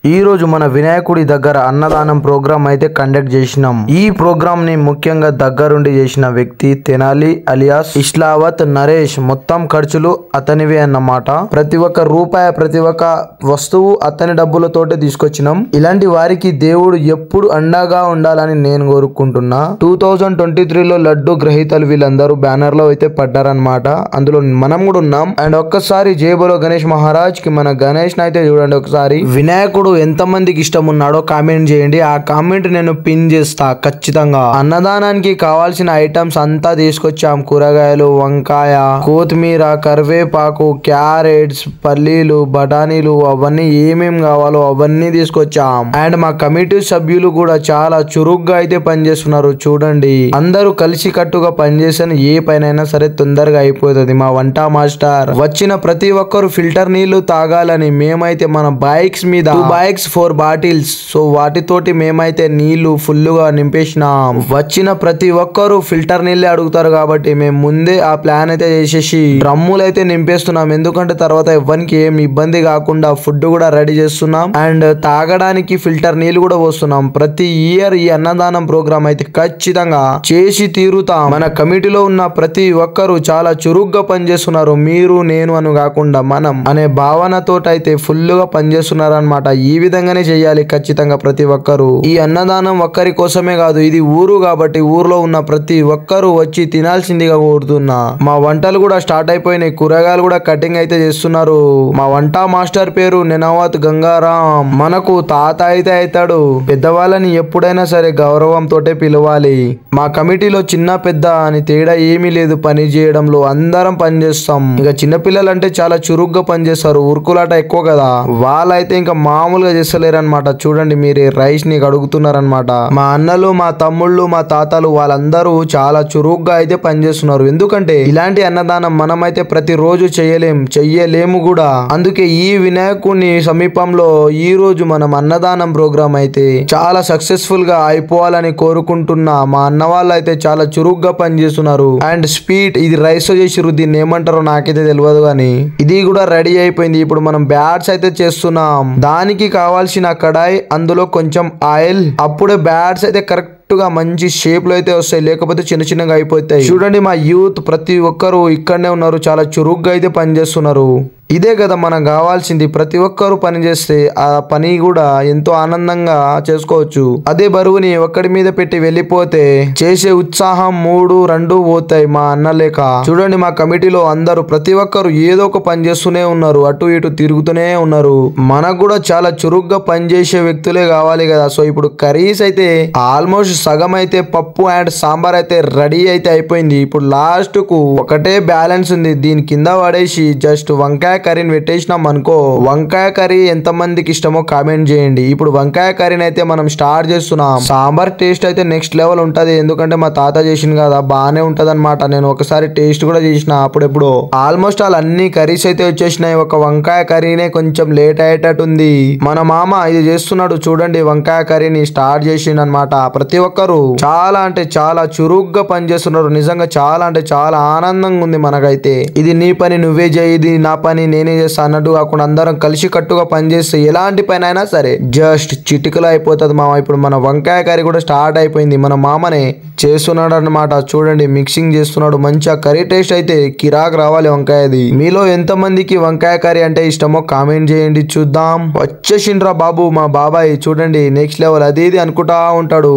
ఈ రోజు మన వినాయకుడి దగ్గర అన్నదానం ప్రోగ్రామ్ అయితే కండక్ట్ చేసినాం. ఈ ప్రోగ్రామ్ ని ముఖ్యంగా దగ్గరుండి చేసిన వ్యక్తి తెనాలి అలియాస్ ఇస్లావత్ నరేష్. మొత్తం ఖర్చులు అతనివే అన్నమాట. ప్రతి ఒక్క రూపాయి, ప్రతి ఒక్క వస్తువు అతని డబ్బులతోటే తీసుకొచ్చినాం. ఇలాంటి వారికి దేవుడు ఎప్పుడు అండగా ఉండాలని నేను కోరుకుంటున్నా. 2023లో లడ్డు గ్రహీతలు వీళ్ళందరూ బ్యానర్ లో అయితే పడ్డారనమాట. అందులో మనం కూడా ఉన్నాం. అండ్ ఒక్కసారి జై బోలో గణేష్ మహారాజ్ కి మన గణేష్ అయితే చూడండి. ఒకసారి వినాయకుడు ఎంత మందికి ఇష్టం ఉన్నాడో కామెంట్ చేయండి. ఆ కామెంట్ నేను పిన్ చేస్తా ఖచ్చితంగా. అన్నదానానికి కావాల్సిన ఐటమ్స్ అంతా తీసుకొచ్చాం. కూరగాయలు, వంకాయ, కొత్తిమీర, కరివేపాకు, క్యారెట్స్, పల్లీలు, బఠానీలు, అవన్నీ ఏమేం కావాలో అవన్నీ తీసుకొచ్చాం. అండ్ మా కమిటీ సభ్యులు కూడా చాలా చురుగ్గా అయితే పనిచేస్తున్నారు. చూడండి, అందరూ కలిసి కట్టుగా పనిచేసిన ఏ పైనైనా సరే తొందరగా అయిపోతుంది. మా వంట మాస్టర్ వచ్చిన ప్రతి ఒక్కరు ఫిల్టర్ నీళ్లు తాగాలని మేమైతే మన బైక్స్ మీద 2 బైక్స్ 4 బాటిల్స్, సో వాటితోటి మేమైతే నీళ్లు ఫుల్ గా నింపేసినాం. వచ్చిన ప్రతి ఒక్కరు ఫిల్టర్ నీళ్ళే అడుగుతారు కాబట్టి మేము ముందే ఆ ప్లాన్ అయితే చేసేసి డ్రమ్ములు అయితే నింపేస్తున్నాం. ఎందుకంటే తర్వాత ఎవరికి ఏం ఇబ్బంది కాకుండా ఫుడ్ కూడా రెడీ చేస్తున్నాం. అండ్ తాగడానికి ఫిల్టర్ నీళ్లు కూడా పోస్తున్నాం. ప్రతి ఇయర్ ఈ అన్నదానం ప్రోగ్రామ్ అయితే ఖచ్చితంగా చేసి తీరుతాం. మన కమిటీలో ఉన్న ప్రతి ఒక్కరు చాలా చురుగ్గా పనిచేస్తున్నారు. మీరు నేను అని కాకుండా మనం అనే భావనతో అయితే ఫుల్ గా పనిచేస్తున్నారు అనమాట. ఈ విధంగానే చేయాలి ఖచ్చితంగా ప్రతి ఒక్కరు. ఈ అన్నదానం ఒక్కరి కోసమే కాదు, ఇది ఊరు కాబట్టి ఊర్లో ఉన్న ప్రతి ఒక్కరు వచ్చి తినాల్సిందిగా కోరుతున్నా. మా వంటలు కూడా స్టార్ట్ అయిపోయినాయి. కూరగాయలు కూడా కటింగ్ అయితే చేస్తున్నారు. మా వంట మాస్టర్ పేరు నెనవత్ గంగారాం. మనకు తాత అయితే అవుతాడు. పెద్దవాళ్ళని ఎప్పుడైనా సరే గౌరవంతో పిలవాలి. మా కమిటీలో చిన్న పెద్ద అని తేడా ఏమీ లేదు. పని చేయడంలో అందరం పనిచేస్తాం. ఇక చిన్నపిల్లలు అంటే చాలా చురుగ్గా పనిచేస్తారు. ఉరుకులాట ఎక్కువ కదా, వాళ్ళైతే ఇంకా మామూలుగా చేస్తలేరు అనమాట. చూడండి, మీరే రైస్ ని అడుగుతున్నారనమాట. మా అన్నలు, మా తమ్ముళ్ళు, మా తాతలు వాళ్ళందరూ చాలా చురుగ్గా అయితే పనిచేస్తున్నారు. ఎందుకంటే ఇలాంటి అన్నదానం మనమైతే ప్రతిరోజు చెయ్యలేము కూడా. అందుకే ఈ వినాయకుని సమీపంలో ఈ రోజు మనం అన్నదానం ప్రోగ్రామ్ అయితే చాలా సక్సెస్ఫుల్ గా అయిపోవాలని కోరుకుంటున్నా. మా అన్న వాళ్ళు అయితే చాలా చురుగ్గా పనిచేస్తున్నారు. అండ్ స్వీట్ ఇది రైస్ చేసిరు, దీన్ని ఏమంటారో నాకైతే తెలియదు కానీ ఇది కూడా రెడీ అయిపోయింది. ఇప్పుడు మనం బ్యాట్స్ అయితే చేస్తున్నాం. దానికి కావాల్సిన కడాయి, అందులో కొంచెం ఆయిల్, అప్పుడే బ్యాట్స్ అయితే కరెక్ట్ గా మంచి షేప్ లో అయితే వస్తాయి. లేకపోతే చిన్న చిన్నగా అయిపోతాయి. చూడండి, మా యూత్ ప్రతి ఒక్కరు ఇక్కడనే ఉన్నారు. చాలా చురుగ్గా అయితే పనిచేస్తున్నారు. ఇదే కదా మనకు కావాల్సింది. ప్రతి ఒక్కరు పని చేస్తే ఆ పని కూడా ఎంతో ఆనందంగా చేసుకోవచ్చు. అదే బరువుని ఒక్కడి మీద పెట్టి వెళ్ళిపోతే చేసే ఉత్సాహం, మూడు రెండు పోతాయి. మా అన్న లేక చూడండి, మా కమిటీలో అందరూ ప్రతి ఒక్కరు ఏదో ఒక పని చేస్తూనే ఉన్నారు. అటు ఇటు తిరుగుతూనే ఉన్నారు. మనకు కూడా చాలా చురుగ్గా పనిచేసే వ్యక్తులే కావాలి కదా. సో ఇప్పుడు కర్రీస్ అయితే ఆల్మోస్ట్ సగం అయితే పప్పు అండ్ సాంబార్ అయితే రెడీ అయితే అయిపోయింది. ఇప్పుడు లాస్ట్ కు ఒకటే బ్యాలెన్స్ ఉంది. దీని కింద పడేసి జస్ట్ వంకాయ కర్రీని పెట్టేసినాం అనుకో. వంకాయ కర్రీ ఎంత మందికి ఇష్టమో కామెంట్ చేయండి. ఇప్పుడు వంకాయ కర్రీని అయితే మనం స్టార్ట్ చేస్తున్నాం. సాంబార్ టేస్ట్ అయితే నెక్స్ట్ లెవెల్ ఉంటది. ఎందుకంటే మా తాత చేసింది కదా, బాగానే ఉంటది అనమాట. నేను ఒకసారి టేస్ట్ కూడా చేసిన అప్పుడెప్పుడు. ఆల్మోస్ట్ ఆల్ అన్ని కర్రీస్ అయితే వచ్చేసినాయి. ఒక వంకాయ కర్రీనే కొంచెం లేట్ అయ్యేటట్టు ఉంది. మన మామ ఇది చేస్తున్నాడు చూడండి, వంకాయ కర్రీని స్టార్ట్ చేసిండు అనమాట. ప్రతి ఒక్కరు చాలా అంటే చాలా చురుగ్గా పనిచేస్తున్నారు. నిజంగా చాలా అంటే చాలా ఆనందంగా ఉంది మనకైతే. ఇది నీ పని నువ్వే చేయి, ఇది నా పని నేనే చేస్తా అన్నట్టు కాకుండా అందరం కలిసి కట్టుగా పనిచేస్తే ఎలాంటి పని అయినా సరే జస్ట్ చిటికలో అయిపోతుంది మామ. ఇప్పుడు మన వంకాయ కర్రీ కూడా స్టార్ట్ అయిపోయింది. మన మామనే చేస్తున్నాడు అన్నమాట. చూడండి, మిక్సింగ్ చేస్తున్నాడు. మంచిగా కర్రీ టేస్ట్ అయితే కిరాక్ రావాలి వంకాయది. మీలో ఎంత మందికి వంకాయ కర్రీ అంటే ఇష్టమో కామెంట్ చేయండి, చూద్దాం. వచ్చేసిండ్రా బాబు మా బాబాయ్. చూడండి, నెక్స్ట్ లెవెల్ అది ఇది అనుకుంటా ఉంటాడు.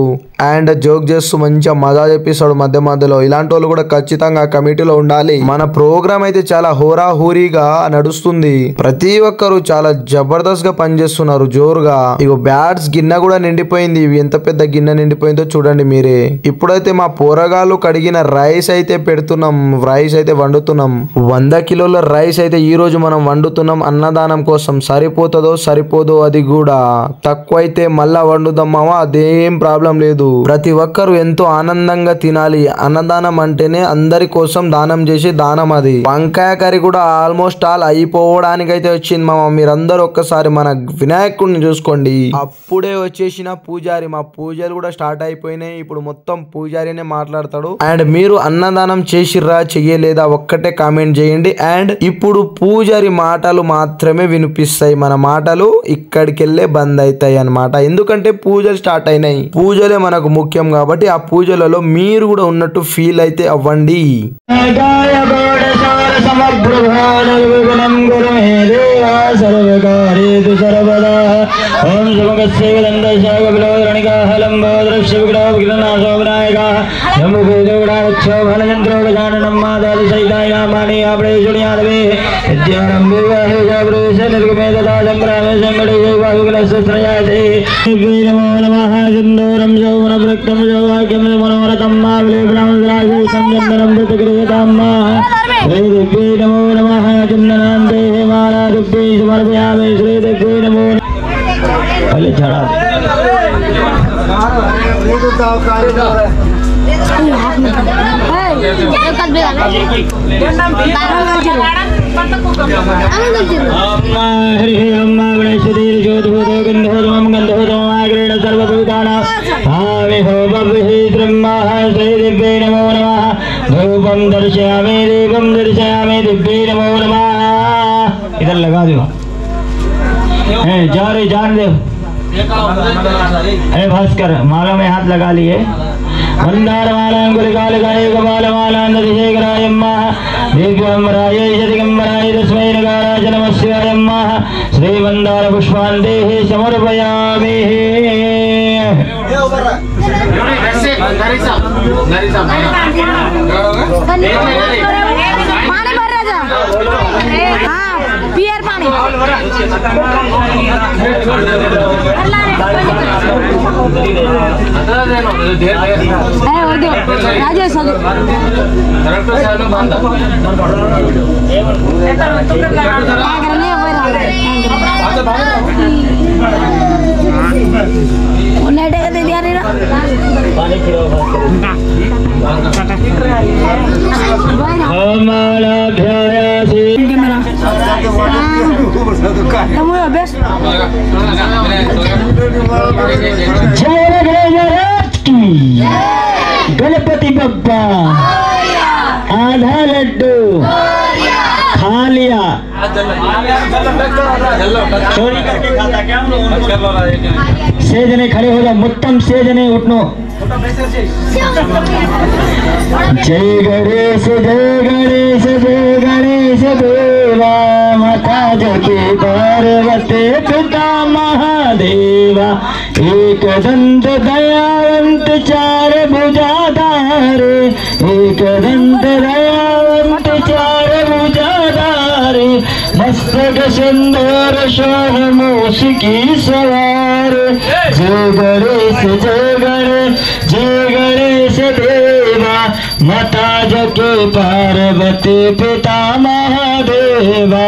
అండ్ జోక్ చేస్తూ మంచిగా మజా చెప్పిస్తాడు మధ్య మధ్యలో. ఇలాంటి వాళ్ళు కూడా ఖచ్చితంగా కమిటీలో ఉండాలి. మన ప్రోగ్రామ్ అయితే చాలా హోరాహోరీగా నడుస్తుంది. ప్రతి ఒక్కరు చాలా జబర్దస్త్ గా పనిచేస్తున్నారు జోరుగా. ఇగో బ్యాట్స్ గిన్నె కూడా నిండిపోయింది. ఎంత పెద్ద గిన్నె నిండిపోయిందో చూడండి మీరే. ఇప్పుడైతే మా పోరగాళ్ళు కడిగిన రైస్ అయితే పెడుతున్నాం. రైస్ అయితే వండుతున్నాం. 100 కిలోల రైస్ అయితే ఈ రోజు మనం వండుతున్నాం అన్నదానం కోసం. సరిపోతుందో సరిపోదో అది కూడా. తక్కువైతే మళ్ళా వండుదాం మామ, అదేం ప్రాబ్లం లేదు. చేయొద్దు. ప్రతి ఒక్కరు ఎంతో ఆనందంగా తినాలి. అన్నదానం అంటేనే అందరి కోసం దానం చేసే దానం అది. వంకాయ కర్రీ కూడా ఆల్మోస్ట్ ఆల్ అయిపోవడానికైతే వచ్చింది మామ. మీరందరూ ఒక్కసారి మన వినాయకుడిని చూసుకోండి. అప్పుడే వచ్చేసిన పూజారి. మా పూజలు కూడా స్టార్ట్ అయిపోయినాయి. ఇప్పుడు మొత్తం పూజారినే మాట్లాడతాడు. అండ్ మీరు అన్నదానం చేసిర్రా చెయ్యలేదా ఒక్కటే కామెంట్ చేయండి. అండ్ ఇప్పుడు పూజారి మాటలు మాత్రమే వినిపిస్తాయి. మన మాటలు ఇక్కడికెళ్ళే బంద్ అవుతాయి అన్నమాట. ఎందుకంటే పూజలు స్టార్ట్ అయినాయి. పూజలే మనకు ముఖ్యం కాబట్టి ఆ పూజలలో మీరు కూడా ఉన్నట్టు ఫీల్ అయితే అవ్వండి. इधर लगा दो जान दे। हे भास्कर माला में हाथ लगा लिए। मंदार माला गुलिकाल गाय गोपाल माला नदिशेखरायम्मा दिव्यंबराय शतिगंबराय तस्मै नगाराज नमः शिवायम्मा श्री मंदार पुष्पांदेः समर्पयामि। पियर पानी राजेश गणपति बप्पा आधा लड्डू खा लिया। चोरी करके खाता क्या? सेजने खड़े हो जाओ। मुत्तम सेजने उठनो। जय गणेश जय गणेश जय गणेश देवा माता जगती पार्वती पिता महादेवा एक दंत दयावंत चार भुजाधार एक दंत दयावंत चार भुजाधार मस्तक सुंदर शोभ मूष की सवार जय गणेश जय गणेश जय गणेश देवा माता जगती पार्वती पिता महादेवा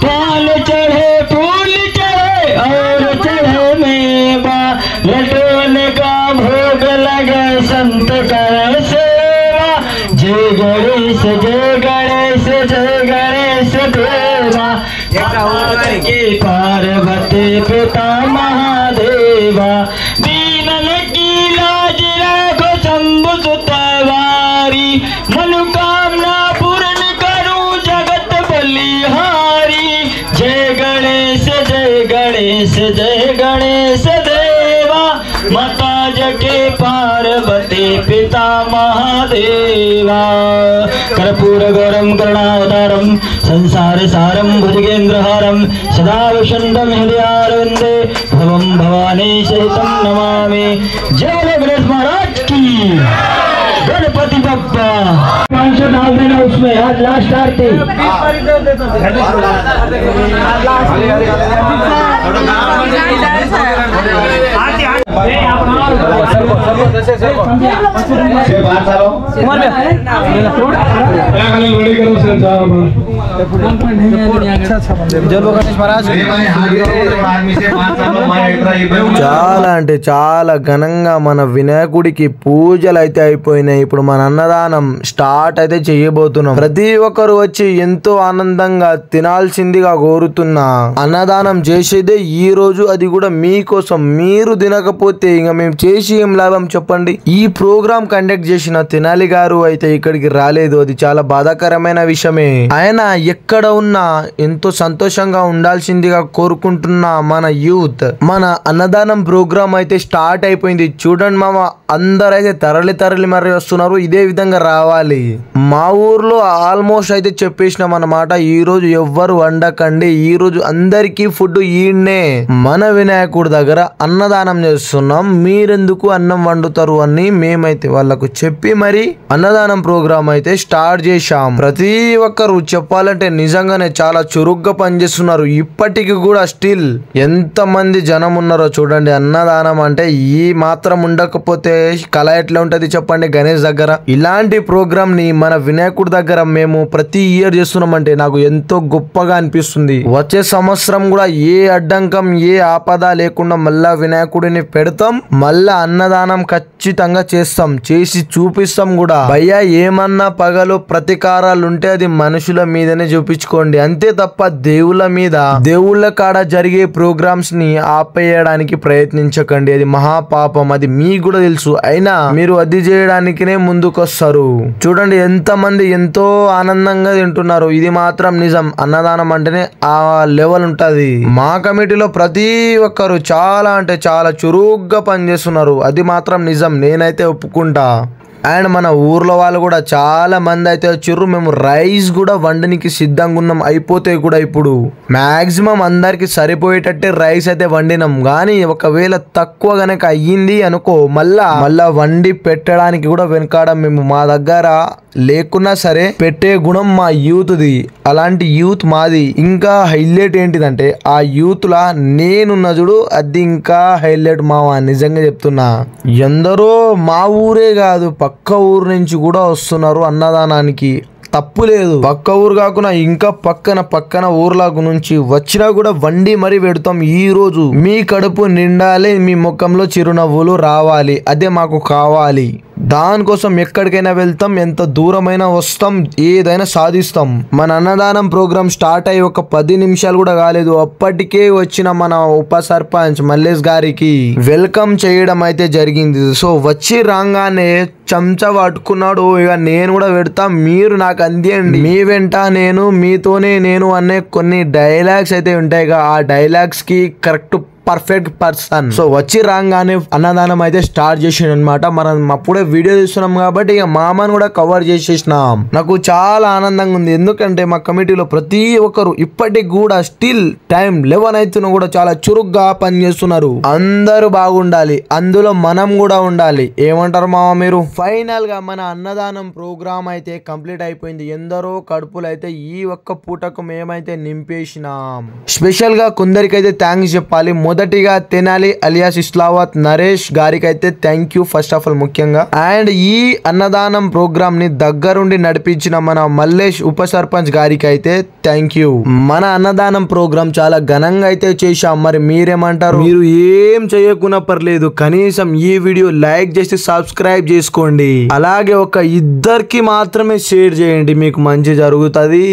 पाल चढ़े फूल चढ़े और चढ़े मेवा लड्डून का भोग लगे संत कर सेवा जय गणेश जय गणेश जय गणेश देवा की पार्वती पिता महादेवा दीनन की लाज राखो शंभु सुतवारी मनोकामना पूर्ण करूं जगत बलिहारी जय गणेश जय गणेश जय गणेश देवा माता जके पार्वती पिता महादेवा कर्पूर गौरम करुणावतारम संसार सारम भुजगेन्द्रहारम सदा वसंतम हृदयारविंदे भवम भवानी सहितम नमामि। जय गणेश महाराज की। गणपति बप्पा 500 डाल देना उसमें। आज लास्ट आरती చాలా అంటే చాలా ఘనంగా మన వినాయకుడికి పూజలు అయితే అయిపోయినాయి. ఇప్పుడు మన అన్నదానం స్టార్ట్ అయితే చేయబోతున్నాం. ప్రతి ఒక్కరు వచ్చి ఎంతో ఆనందంగా తినాల్సిందిగా కోరుతున్నా. అన్నదానం చేసేదే ఈ రోజు, అది కూడా మీకోసం. మీరు తినకపోతే ఇంకా మేము చేసి ఏం లాభం చెప్పండి. ఈ ప్రోగ్రామ్ కండక్ట్ చేసిన తెనాలి గారు అయితే ఇక్కడికి రాలేదు. అది చాలా బాధాకరమైన విషయమే. ఆయన ఎక్కడ ఉన్నా ఎంతో సంతోషంగా ఉండాల్సిందిగా కోరుకుంటున్నా. మన యూత్ మన అన్నదానం ప్రోగ్రామ్ అయితే స్టార్ట్ అయిపోయింది. చూడండి మామ, అందరైతే తరలి మరి వస్తున్నారు. ఇదే విధంగా రావాలి. మా ఊర్లో ఆల్మోస్ట్ అయితే చెప్పేసినాం అన్నమాట. ఈ రోజు ఎవ్వరు వండకండి, ఈ రోజు అందరికీ ఫుడ్ ఈడ్నే మన వినాయకుడి దగ్గర అన్నదానం చేస్తున్నాం, మీరెందుకు అన్నం వండుతారు అని మేమైతే వాళ్ళకు చెప్పి మరి అన్నదానం ప్రోగ్రామ్ అయితే స్టార్ట్ చేశాం. ప్రతి ఒక్కరు చెప్పాలంటే నిజంగానే చాలా చురుగ్గా పనిచేస్తున్నారు. ఇప్పటికి కూడా స్టిల్ ఎంత మంది జనం ఉన్నారో చూడండి. అన్నదానం అంటే ఈ మాత్రం ఉండకపోతే కళ ఎట్లా ఉంటది చెప్పండి. గణేష్ దగ్గర ఇలాంటి ప్రోగ్రామ్ ని మన వినాయకుడి దగ్గర మేము ప్రతి ఇయర్ చేస్తున్నామంటే నాకు ఎంతో గొప్పగా అనిపిస్తుంది. వచ్చే సంవత్సరం కూడా ఏ అడ్డంకం ఏ ఆపద లేకుండా మళ్ళా వినాయకుడిని పెడతాం, మళ్ళా అన్నదానం ఖచ్చితంగా చేస్తాం, చేసి చూపిస్తాం కూడా. భయ్యా ఏమన్నా పగలు ప్రతీకారాలు ఉంటే అది మనుషుల మీదనే చూపించుకోండి, అంతే తప్ప దేవుళ్ళ మీద దేవుళ్ళ కాడ జరిగే ప్రోగ్రామ్స్ ని ఆపేయడానికి ప్రయత్నించకండి. అది మహాపాపం, అది మీకు కూడా తెలుసు. అయినా మీరు అది చేయడానికినే ముందుకొస్తారు. చూడండి ఎంత మంది ఎంతో ఆనందంగా తింటున్నారు. ఇది మాత్రం నిజం. అన్నదానం అంటేనే ఆ లెవెల్ ఉంటది. మా కమిటీలో ప్రతి ఒక్కరు చాలా అంటే చాలా చురుగ్గా పనిచేస్తున్నారు. అది మాత్రం నిజం, నేనైతే ఒప్పుకుంటా. అండ్ మన ఊర్లో వాళ్ళు కూడా చాలా మంది అయితే వచ్చిర్రు. మేము రైస్ కూడా వండనికి సిద్ధంగా ఉన్నాం. అయిపోతాయి కూడా ఇప్పుడు. మాక్సిమం అందరికి సరిపోయేటట్టే రైస్ అయితే వండినాం. కానీ ఒకవేళ తక్కువ గనక అయ్యింది అనుకో మళ్ళా వండి పెట్టడానికి కూడా వెనకాడం. మేము మా దగ్గర లేకున్నా సరే పెట్టే గుణం మా యూత్ది. అలాంటి యూత్ మాది. ఇంకా హైలైట్ ఏంటిదంటే ఆ యూత్ లా నేనున్న చూడు, అది ఇంకా హైలైట్ మావా. నిజంగా చెప్తున్నా, ఎందరో మా ఊరే కాదు పక్క ఊరు నుంచి కూడా వస్తున్నారు అన్నదానానికి. తప్పు లేదు. పక్క ఊరు కాకుండా ఇంకా పక్కన ఊర్లకు నుంచి వచ్చినా కూడా వండి మరీ పెడతాం. ఈ రోజు మీ కడుపు నిండాలి, మీ ముఖంలో చిరునవ్వులు రావాలి, అదే మాకు కావాలి. దానికోసం ఎక్కడికైనా వెళ్తాం, ఎంత దూరమైనా వస్తాం, ఏదైనా సాధిస్తాం. మన అన్నదానం ప్రోగ్రామ్ స్టార్ట్ అయ్యి ఒక 10 నిమిషాలు కూడా కాలేదు, అప్పటికే వచ్చిన మన ఉప సర్పంచ్ మల్లేష్ గారికి వెల్కమ్ చేయడం అయితే జరిగింది. సో వచ్చి రాగానే చెంచా పట్టుకున్నాడు. ఇక నేను కూడా పెడతా, మీరు నాకు అందియండి, మీ వెంట నేను, మీతోనే నేను అనే కొన్ని డైలాగ్స్ అయితే ఉంటాయి. ఆ డైలాగ్స్ కి కరెక్ట్ పర్ఫెక్ట్ పర్సన్. సో వచ్చి రాగానే అన్నదానం అయితే స్టార్ట్ చేసాడు అనమాట. మనం అప్పుడే వీడియో తీస్తున్నాం కాబట్టి ఇక మామని కూడా కవర్ చేసేసినాం. నాకు చాలా ఆనందంగా ఉంది. ఎందుకంటే మా కమిటీలో ప్రతి ఒక్కరు ఇప్పటికి కూడా స్టిల్ టైం 11 అవుతున్నా కూడా చాలా చురుగ్గా పనిచేస్తున్నారు. అందరూ బాగుండాలి, అందులో మనం కూడా ఉండాలి. ఏమంటారు మామ మీరు? ఫైనల్ గా మన అన్నదానం ప్రోగ్రామ్ అయితే కంప్లీట్ అయిపోయింది. ఎందరో కడుపులు అయితే ఈ ఒక్క పూటకు మేమైతే నింపేసినాం. స్పెషల్ గా కొందరికైతే థ్యాంక్స్ చెప్పాలి. మొదటిగా తెనాలి అలియాస్ ఇస్లావత్ నరేష్ గారికి అయితే thank you first of all ముఖ్యంగా. అండ్ ఈ అన్నదానం ప్రోగ్రామ్ ని దగ్గరుండి నడిపించిన మన మల్లేష్ ఉప సర్పంచ్ గారికి అయితే థ్యాంక్ యూ. మన అన్నదానం ప్రోగ్రామ్ చాలా ఘనంగా అయితే చేశాం. మరి మీరేమంటారు? మీరు ఏం చేయకున్నా పర్లేదు, కనీసం ఈ వీడియో లైక్ చేసి సబ్స్క్రైబ్ చేసుకోండి. అలాగే ఒక ఇద్దరికి మాత్రమే షేర్ చేయండి, మీకు మంచి జరుగుతుంది.